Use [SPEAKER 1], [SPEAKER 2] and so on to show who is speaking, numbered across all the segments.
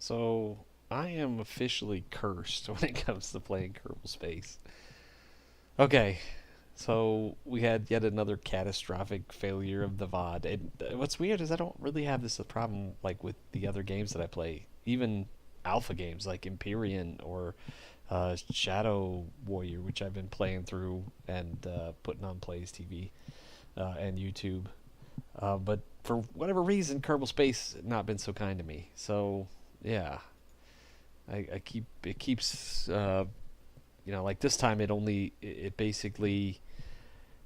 [SPEAKER 1] So I am officially cursed when it comes to playing Kerbal Space. Okay, so we had yet another catastrophic failure of the VOD. What's weird is I don't really have this problem like with the other games that I play, even alpha games like Empyrean or Shadow Warrior, which I've been playing through and putting on Plays TV and YouTube. But for whatever reason, Kerbal Space not been so kind to me. So yeah, I keep it keeps like this time it basically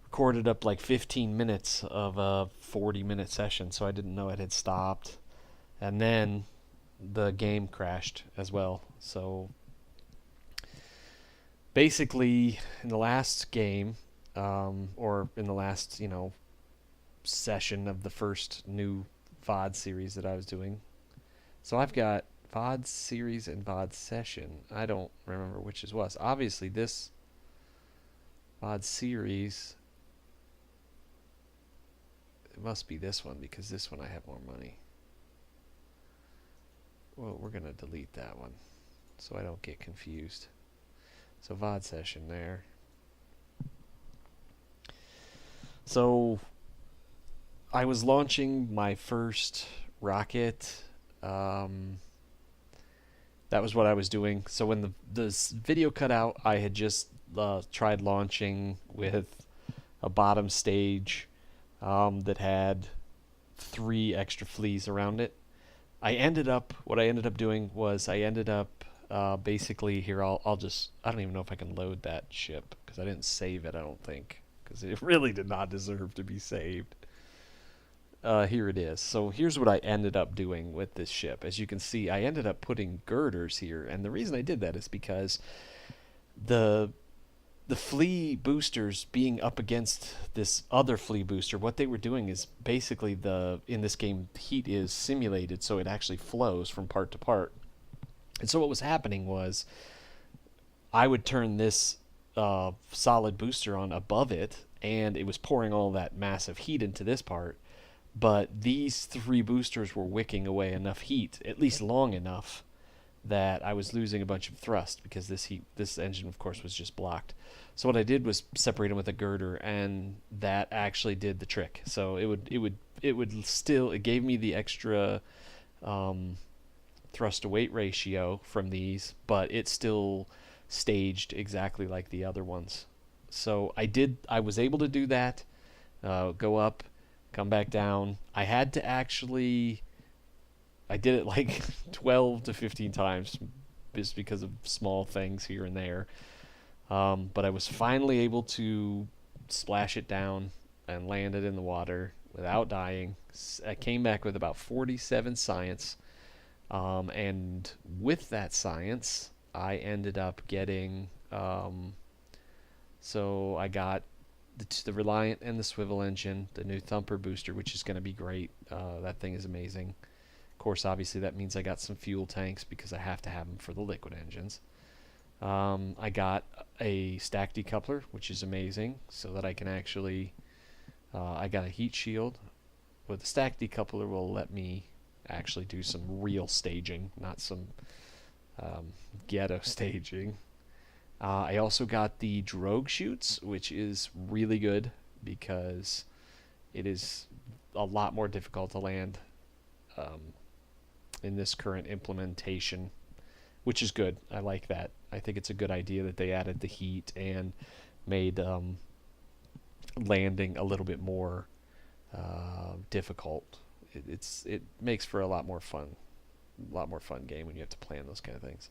[SPEAKER 1] recorded up like 15 minutes of a 40-minute session, so I didn't know it had stopped, and then the game crashed as well. So basically, in the last game, or in the last session of the first new VOD series that I was doing. So I've got VOD series and VOD session. I don't remember which is was. Obviously, this VOD series, it must be this one because this one I have more money. Well, we're going to delete that one so I don't get confused. So VOD session there. So I was launching my first rocket. That was what I was doing. So when the video cut out, I had just tried launching with a bottom stage that had 3 extra fleas around it. What I ended up doing was I ended up basically here. I don't even know if I can load that ship because I didn't save it. I don't think because it really did not deserve to be saved. Here it is. So here's what I ended up doing with this ship. As you can see, I ended up putting girders here, and the reason I did that is because the the flea boosters being up against this other flea booster, what they were doing is basically in this game heat is simulated, so it actually flows from part to part. And so what was happening was I would turn this solid booster on above it, and it was pouring all that massive heat into this part. But these 3 boosters were wicking away enough heat, at least long enough, that I was losing a bunch of thrust because this engine, of course, was just blocked. So what I did was separate them with a girder, and that actually did the trick. So it gave me the extra um, thrust to weight ratio from these, but it still staged exactly like the other ones. So I was able to do that, go up, come back down. I did it like 12 to 15 times just because of small things here and there. But I was finally able to splash it down and land it in the water without dying. I came back with about 47 science. And with that science, I ended up getting. So I got the Reliant and the Swivel engine, the new Thumper booster, which is going to be great. That thing is amazing. Of course, obviously, that means I got some fuel tanks because I have to have them for the liquid engines. I got a stack decoupler, which is amazing, so that I can actually. I got a heat shield. With the stack decoupler, will let me actually do some real staging, not some ghetto staging. I also got the drogue chutes, which is really good because it is a lot more difficult to land um, in this current implementation, which is good. I like that. I think it's a good idea that they added the heat and made landing a little bit more difficult. It makes for a lot more fun game when you have to plan those kind of things.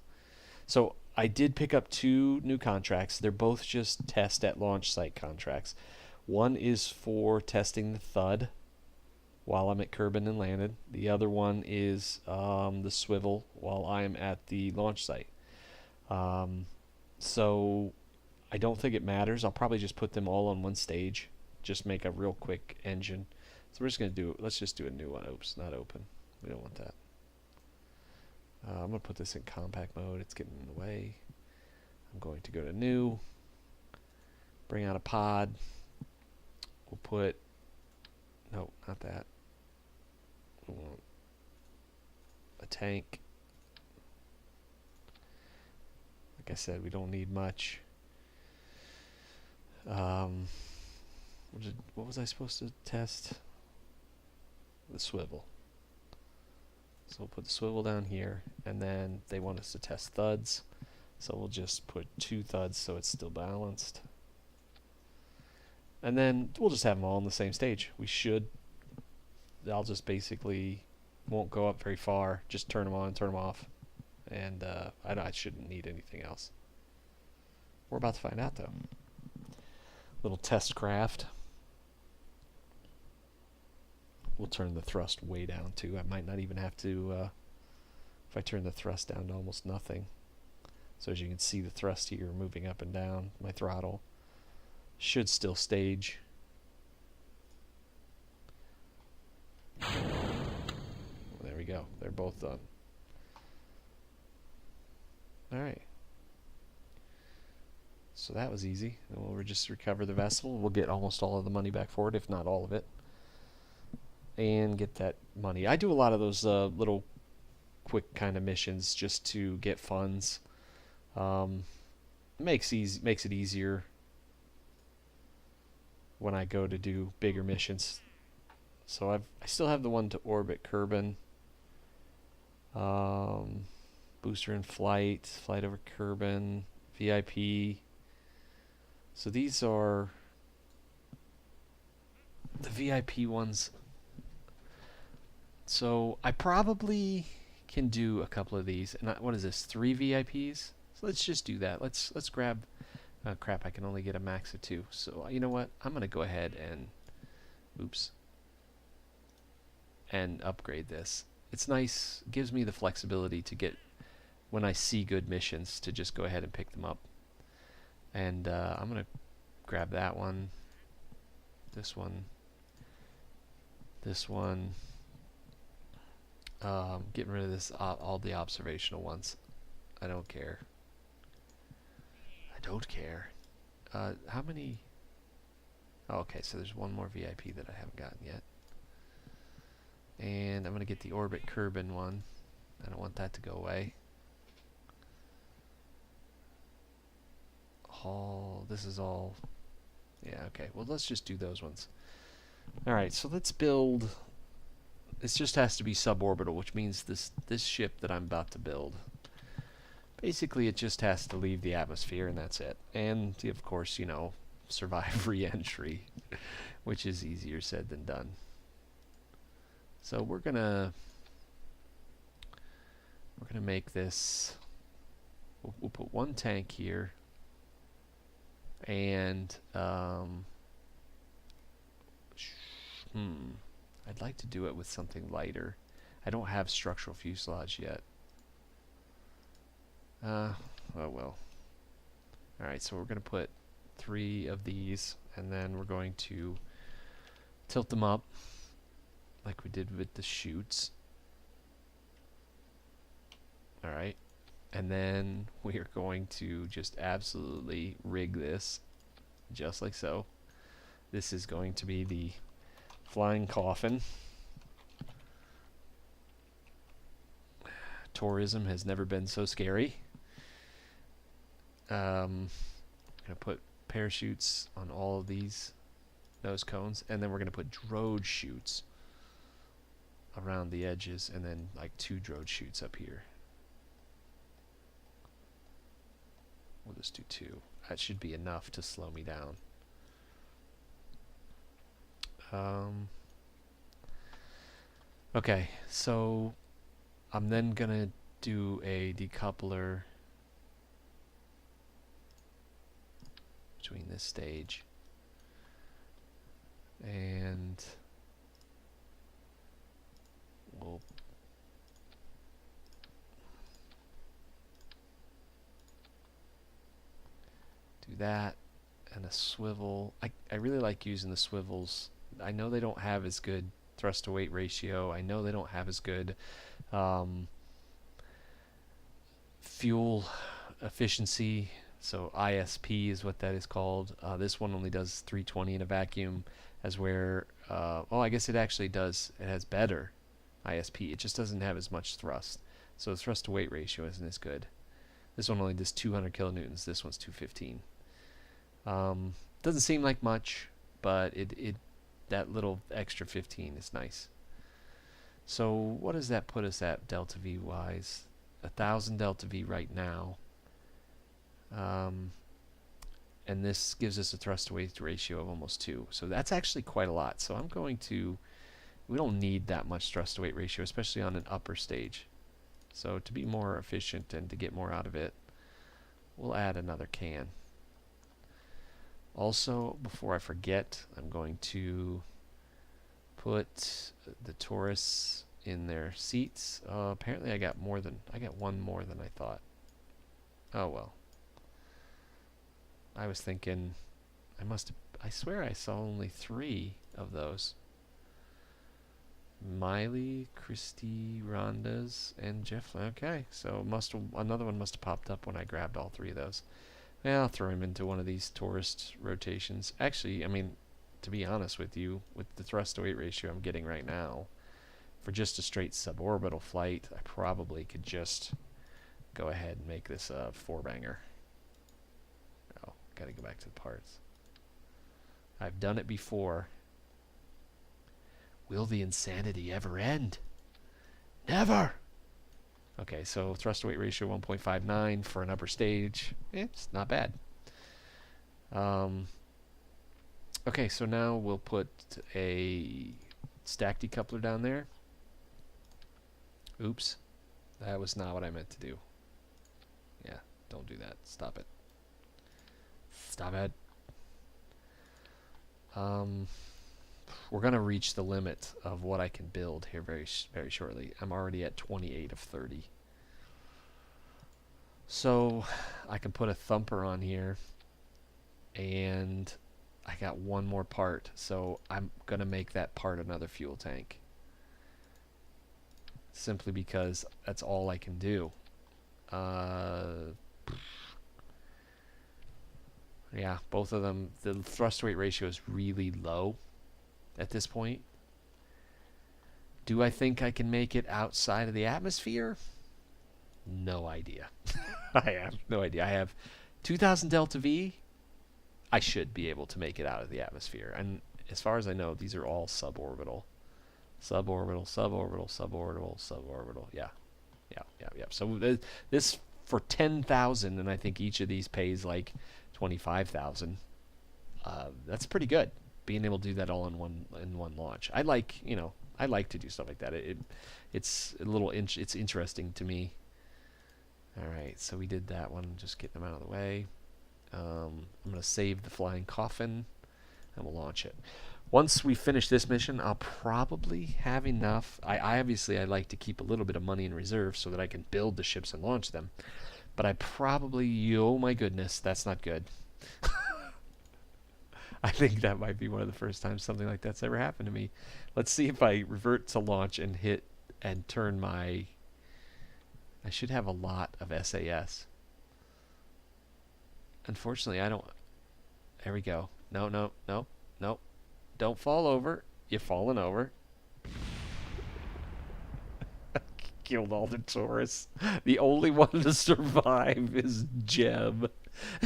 [SPEAKER 1] So I did pick up 2 new contracts. They're both just test at launch site contracts. One is for testing the thud while I'm at Kerbin and landed. The other one is the swivel while I'm at the launch site. Um, so I don't think it matters. I'll probably just put them all on one stage. Just make a real quick engine. So we're just going to let's just do a new one. Oops, not open. We don't want that. I'm going to put this in compact mode. It's getting in the way. I'm going to go to new. Bring out a pod. We'll put... No, not that. We want a tank. Like I said, we don't need much. Um, what was I supposed to test? The swivel. So we'll put the swivel down here, and then they want us to test thuds. So we'll just put 2 thuds so it's still balanced. And then we'll just have them all on the same stage. I'll just basically won't go up very far. Just turn them on, turn them off. And I shouldn't need anything else. We're about to find out though. Little test craft. We'll turn the thrust way down too. I might not even have to, if I turn the thrust down to almost nothing. So as you can see, the thrust here moving up and down, my throttle should still stage. There we go. They're both done. Alright. So that was easy. And we'll just recover the vessel. We'll get almost all of the money back for it, if not all of it. And get that money. I do a lot of those little quick kind of missions just to get funds. Makes it easier when I go to do bigger missions. So I still have the one to orbit Kerbal. Booster in flight over Kerbal, VIP. So these are the VIP ones. So I probably can do a couple of these. And what is this? 3 VIPs? So let's just do that. Let's grab. Crap! I can only get a max of 2. So you know what? I'm gonna go ahead and, oops, and upgrade this. It's nice. Gives me the flexibility to get, when I see good missions, to just go ahead and pick them up. And I'm gonna grab that one. This one. This one. Getting rid of this, all the observational ones. I don't care. I don't care. How many? Oh, okay, so there's one more VIP that I haven't gotten yet. And I'm going to get the orbit Kerbal one. I don't want that to go away. This is all. Yeah, okay. Well, let's just do those ones. Alright, so let's build. This just has to be suborbital, which means this ship that I'm about to build, basically it just has to leave the atmosphere and that's it. And of course, you know, survive re-entry, which is easier said than done. So we're gonna make this. We'll put 1 tank here, and I'd like to do it with something lighter. I don't have structural fuselage yet. Oh well. Alright, so we're going to put 3 of these, and then we're going to tilt them up like we did with the chutes. Alright, and then we are going to just absolutely rig this, just like so. This is going to be the flying coffin. Tourism has never been so scary. I'm going to put parachutes on all of these nose cones, and then we're going to put drogue chutes around the edges, and then like 2 drogue chutes up here. We'll just do 2. That should be enough to slow me down. Okay, so I'm then gonna do a decoupler between this stage and we'll do that, and a swivel. I really like using the swivels. I know they don't have as good thrust to weight ratio. I know they don't have as good fuel efficiency. So ISP is what that is called. This one only does 320 in a vacuum, as where, oh, I guess it actually does. It has better ISP. It just doesn't have as much thrust. So the thrust to weight ratio isn't as good. This one only does 200 kilonewtons. This one's 215. Doesn't seem like much, but it that little extra 15 is nice. So what does that put us at delta V wise? 1,000 delta V right now. And this gives us a thrust to weight ratio of almost 2. So that's actually quite a lot. So I'm going to, we don't need that much thrust to weight ratio, especially on an upper stage. So to be more efficient and to get more out of it, we'll add another can. Also, before I forget, I'm going to put the Taurus in their seats. Apparently I got one more than I thought. Oh well. I was thinking I swear I saw only 3 of those. Miley, Christy, Ronda's, and Jeff. Okay, so another one must have popped up when I grabbed all 3 of those. Well, I'll throw him into one of these tourist rotations. Actually, I mean, to be honest with you, with the thrust to weight ratio I'm getting right now, for just a straight suborbital flight, I probably could just go ahead and make this a 4-banger. Oh, gotta go back to the parts. I've done it before. Will the insanity ever end? Never! Okay, so thrust to weight ratio 1.59 for an upper stage. It's not bad. Okay, so now we'll put a stack decoupler down there. Oops. That was not what I meant to do. Yeah, don't do that. Stop it. Stop it. We're going to reach the limit of what I can build here very shortly. I'm already at 28 of 30. So I can put a thumper on here, and I got one more part, so I'm going to make that part another fuel tank. Simply because that's all I can do. Yeah, both of them, the thrust to weight ratio is really low at this point. Do I think I can make it outside of the atmosphere? No idea. I have no idea. I have 2,000 delta V. I should be able to make it out of the atmosphere. And as far as I know, these are all suborbital. Suborbital, suborbital, suborbital, suborbital. Yeah. So this for 10,000, and I think each of these pays like 25,000. That's pretty good. Being able to do that all in one launch. I like to do stuff like that. It's a little it's interesting to me. All right, so we did that one. Just get them out of the way. I'm going to save the flying coffin, and we'll launch it. Once we finish this mission, I'll probably have enough. I obviously I like to keep a little bit of money in reserve so that I can build the ships and launch them. But I probably, oh my goodness, that's not good. I think that might be one of the first times something like that's ever happened to me. Let's see if I revert to launch and hit and turn my... I should have a lot of SAS. Unfortunately, I don't... There we go. No. Don't fall over. You're falling over. Killed all the tourists. The only one to survive is Jeb.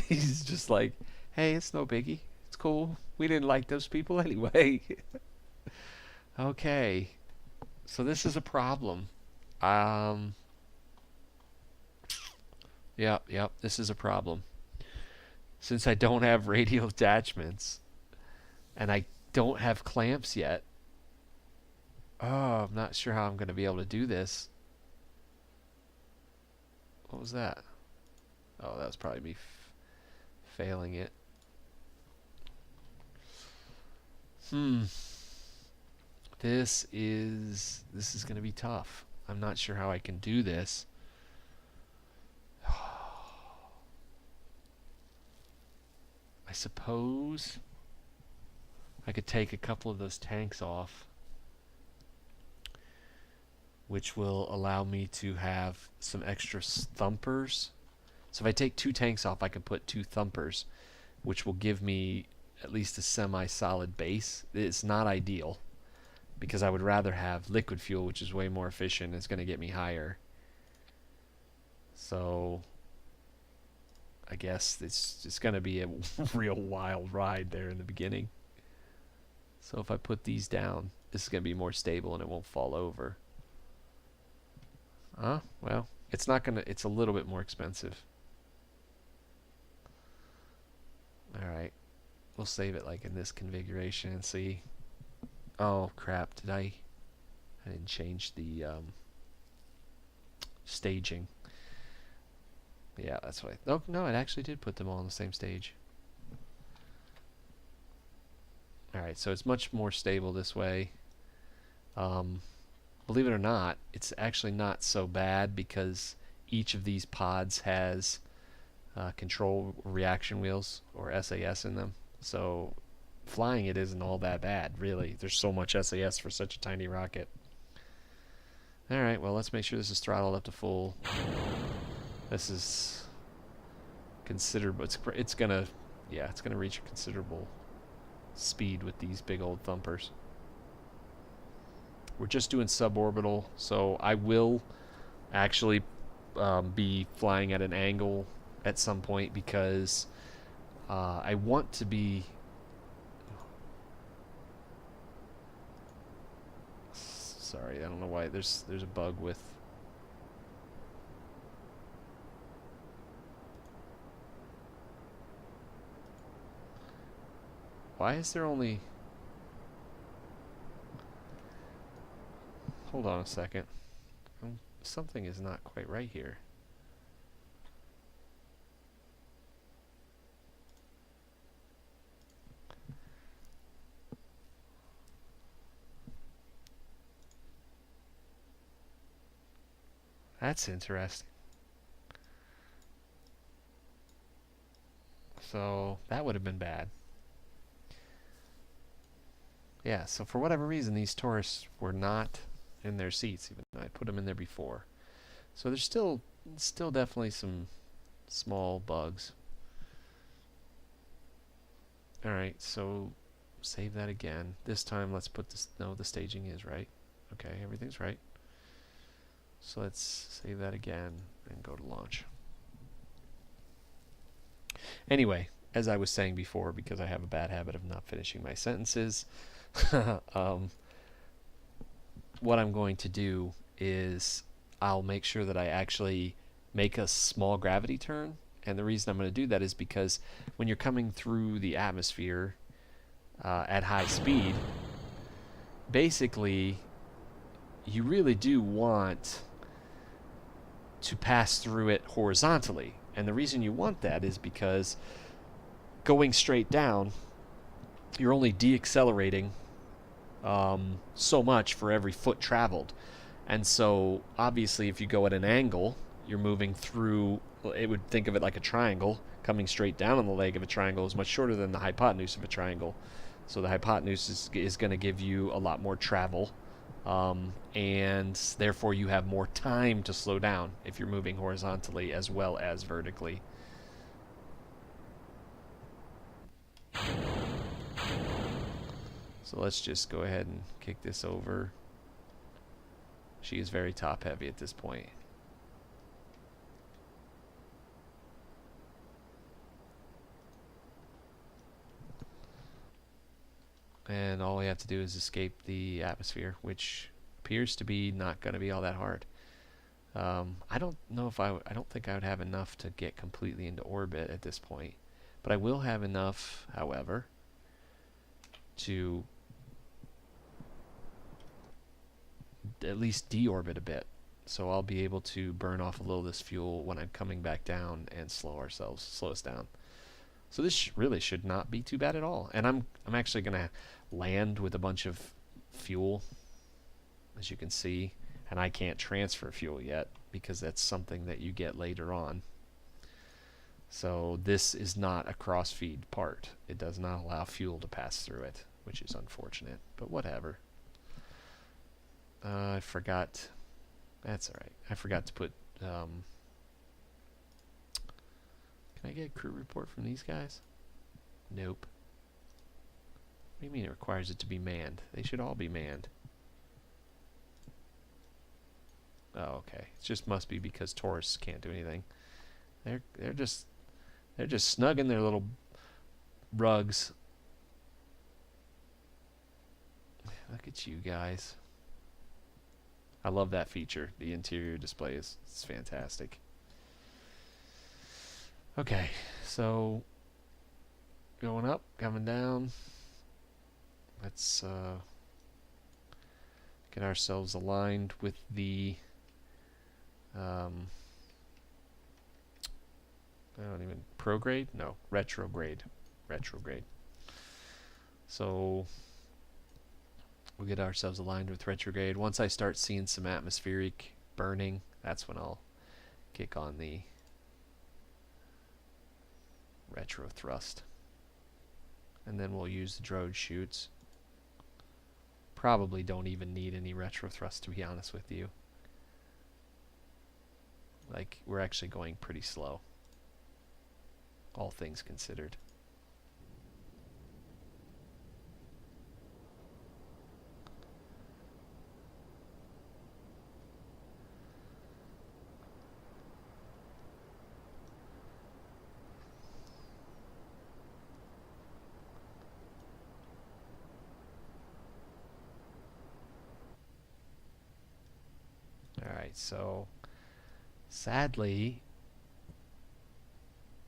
[SPEAKER 1] He's just like, hey, it's no biggie. It's cool. We didn't like those people anyway. Okay. So this is a problem. Yep, this is a problem. Since I don't have radial attachments, and I don't have clamps yet, I'm not sure how I'm going to be able to do this. What was that? Oh, that was probably me failing it. This is going to be tough. I'm not sure how I can do this. I suppose I could take a couple of those tanks off, which will allow me to have some extra thumpers. So if I take 2 tanks off, I can put 2 thumpers, which will give me at least a semi-solid base. It's not ideal, because I would rather have liquid fuel, which is way more efficient. It's going to get me higher. So I guess it's going to be a real wild ride there in the beginning. So if I put these down, this is going to be more stable and it won't fall over. Well, it's not going to, it's a little bit more expensive. Alright, we'll save it like in this configuration and see. Oh crap, I didn't change the staging. Yeah, that's what oh no, it actually did put them all on the same stage. Alright, so it's much more stable this way. Believe it or not, it's actually not so bad because each of these pods has control reaction wheels, or SAS, in them. So flying it isn't all that bad, really. There's so much SAS for such a tiny rocket. Alright, well, let's make sure this is throttled up to full. This is considerable. It's gonna reach a considerable speed with these big old thumpers. We're just doing suborbital, so I will actually be flying at an angle at some point because I want to be. Sorry, I don't know why there's a bug with. Why is there only? Hold on a second. Something is not quite right here. That's interesting. So that would have been bad. Yeah, so for whatever reason, these tourists were not in their seats, even though I put them in there before. So there's still definitely some small bugs. Alright, so save that again. This time let's put this, no, the staging is right. Okay, everything's right. So let's save that again and go to launch. Anyway, as I was saying before, because I have a bad habit of not finishing my sentences, what I'm going to do is I'll make sure that I actually make a small gravity turn. And the reason I'm going to do that is because when you're coming through the atmosphere at high speed, basically you really do want to pass through it horizontally. And the reason you want that is because going straight down, you're only deaccelerating so much for every foot traveled. And so obviously if you go at an angle, you're moving through, it would think of it like a triangle. Coming straight down on the leg of a triangle is much shorter than the hypotenuse of a triangle. So the hypotenuse is going to give you a lot more travel, and therefore you have more time to slow down if you're moving horizontally as well as vertically. So let's just go ahead and kick this over. She is very top heavy at this point. And all we have to do is escape the atmosphere, which appears to be not going to be all that hard. I don't know if I don't think I would have enough to get completely into orbit at this point, but I will have enough, however, to at least deorbit a bit. So I'll be able to burn off a little of this fuel when I'm coming back down and slow us down. So this really should not be too bad at all. And I'm actually going to land with a bunch of fuel, as you can see, and I can't transfer fuel yet because that's something that you get later on. So this is not a cross-feed part. It does not allow fuel to pass through it, which is unfortunate, but whatever. I forgot. That's alright. I forgot to put... Can I get a crew report from these guys? Nope. What do you mean it requires it to be manned? They should all be manned. Oh, okay. It just must be because tourists can't do anything. They're just They're just snug in their little rugs. Look at you guys. I love that feature. The interior display is fantastic. Okay, so going up, coming down. Let's get ourselves aligned with the I don't even prograde? No, retrograde. Retrograde. So we'll get ourselves aligned with retrograde. Once I start seeing some atmospheric burning, that's when I'll kick on the retro thrust. And then we'll use the drone chutes. Probably don't even need any retro thrust, to be honest with you. Like, we're actually going pretty slow, all things considered. Alright, so sadly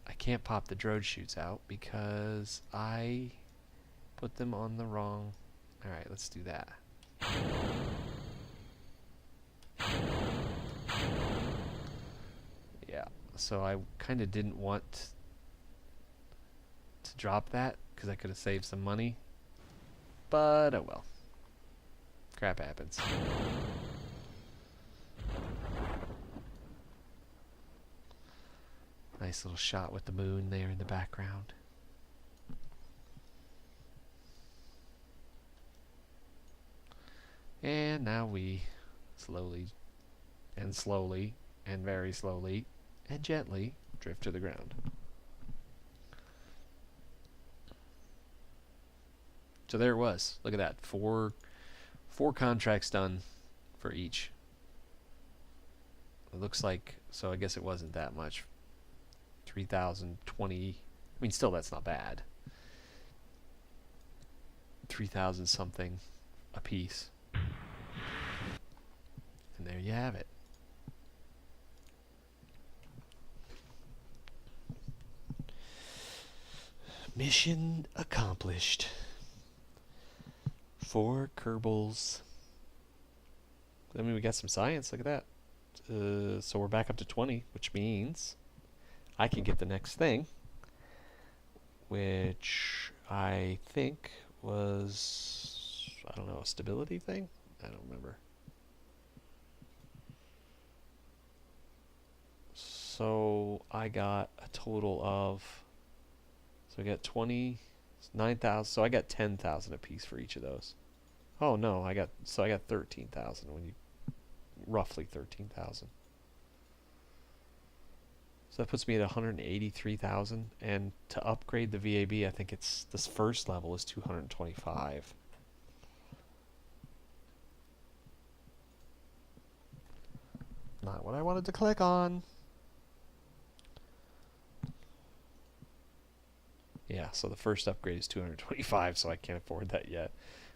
[SPEAKER 1] I can't pop the drone chutes out because I put them on the wrong. Alright, let's do that. Yeah, so I kind of didn't want to drop that because I could have saved some money, but oh well. Crap happens. Nice little shot with the moon there in the background. And now we slowly and very slowly and gently drift to the ground. So there it was. Look at that. Four contracts done for each. It looks like, so I guess it wasn't that much. 3,020. I mean, still, that's not bad. 3,000 something a piece. And there you have it. Mission accomplished. 4 Kerbals. I mean, we got some science. Look at that. So we're back up to 20, which means I can get the next thing, which I think was, I don't know, a stability thing? I don't remember. So I got a total of, so I got 29,000, so I got 10,000 a piece for each of those. Oh no, I got 13,000 when you, roughly 13,000. So that puts me at 183,000, and to upgrade the VAB, I think it's this first level is 225. Not what I wanted to click on. Yeah, so the first upgrade is 225, so I can't afford that yet.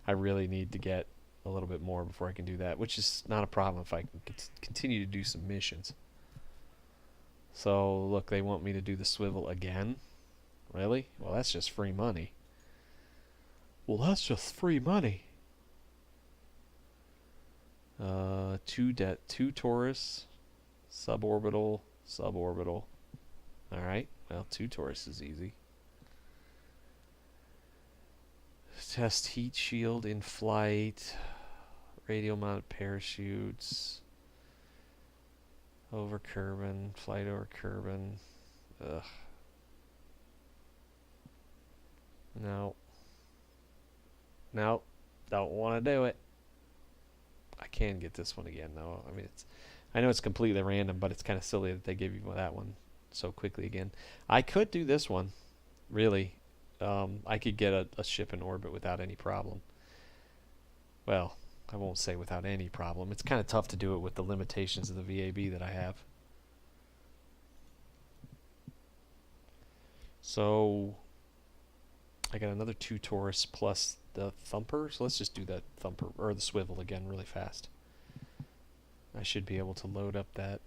[SPEAKER 1] I really need to get a little bit more before I can do that, which is not a problem if I can continue to do some missions. So, look, they want me to do the swivel again. Really? Well, that's just free money. Well, that's just free money. 2 Taurus, suborbital. Alright, well, 2 Taurus is easy. Test heat shield in flight. Radial mounted parachutes. Over Kerbal, flight over Kerbal. Ugh. No. Nope. Don't want to do it. I can get this one again though. I mean, I know it's completely random, but it's kind of silly that they give you that one so quickly again. I could do this one, really. I could get a ship in orbit without any problem. Well, I won't say without any problem. It's kind of tough to do it with the limitations of the VAB that I have. So I got another 2 Taurus plus the thumper. So let's just do the thumper or the swivel again really fast. I should be able to load up that.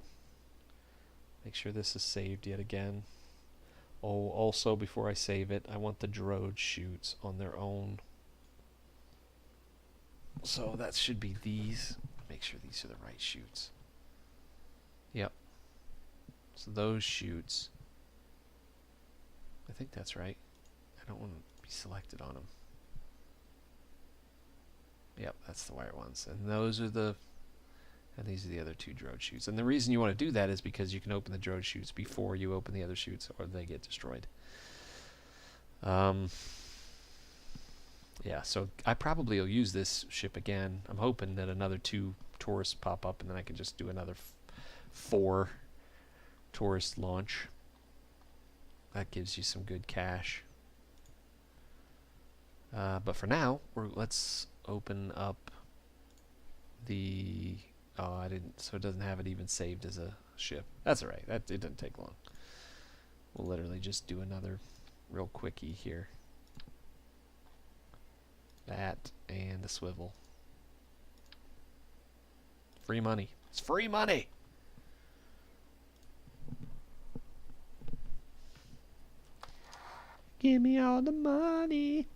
[SPEAKER 1] Make sure this is saved yet again. Oh, also before I save it, I want the Drode chutes on their own. So that should be these. Make sure these are the right chutes. Yep. So those chutes. I think that's right. I don't want to be selected on them. Yep, that's the wire ones. And those are the... And these are the other 2 Drode chutes. And the reason you want to do that is because you can open the Drode chutes before you open the other chutes, or they get destroyed. Yeah, so I probably will use this ship again. I'm hoping that another 2 Taurus pop up, and then I can just do another 4 Taurus launch. That gives you some good cash. But for now, let's open up the... Oh, I didn't, so it doesn't have it even saved as a ship. That's alright, it didn't take long. We'll literally just do another real quickie here. That and the swivel. Free money. It's free money! Give me all the money!